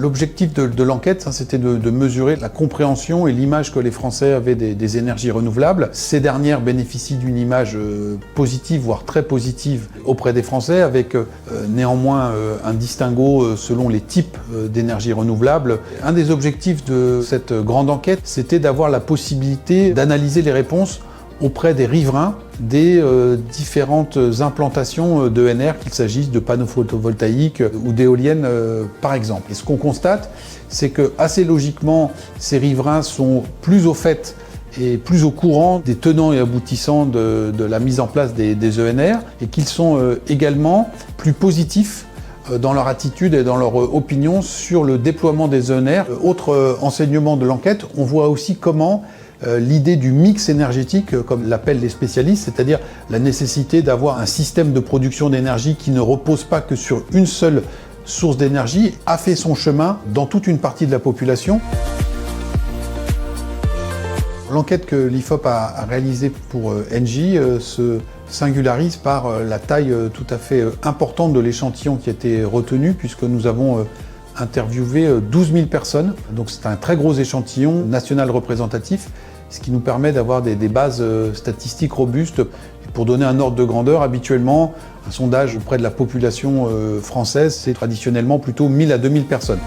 L'objectif de l'enquête, c'était de mesurer la compréhension et l'image que les Français avaient des énergies renouvelables. Ces dernières bénéficient d'une image positive, voire très positive auprès des Français, avec néanmoins un distinguo selon les types d'énergies renouvelables. Un des objectifs de cette grande enquête, c'était d'avoir la possibilité d'analyser les réponses auprès des riverains des différentes implantations d'ENR, qu'il s'agisse de panneaux photovoltaïques ou d'éoliennes par exemple. Et ce qu'on constate, c'est que assez logiquement, ces riverains sont plus au fait et plus au courant des tenants et aboutissants de la mise en place des ENR et qu'ils sont également plus positifs dans leur attitude et dans leur opinion sur le déploiement des ENR. Autre enseignement de l'enquête, on voit aussi comment l'idée du mix énergétique, comme l'appellent les spécialistes, c'est-à-dire la nécessité d'avoir un système de production d'énergie qui ne repose pas que sur une seule source d'énergie, a fait son chemin dans toute une partie de la population. L'enquête que l'IFOP a réalisée pour Engie se singularise par la taille tout à fait importante de l'échantillon qui a été retenu, puisque nous avons interviewé 12 000 personnes. Donc c'est un très gros échantillon national représentatif, ce qui nous permet d'avoir des bases statistiques robustes. Et pour donner un ordre de grandeur, habituellement, un sondage auprès de la population française, c'est traditionnellement plutôt 1000 à 2000 personnes.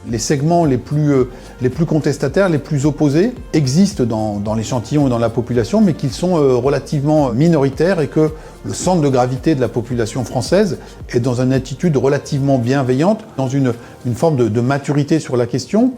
Les segments les plus contestataires, les plus opposés, existent dans l'échantillon et dans la population, mais qu'ils sont relativement minoritaires et que le centre de gravité de la population française est dans une attitude relativement bienveillante, dans une forme de maturité sur la question.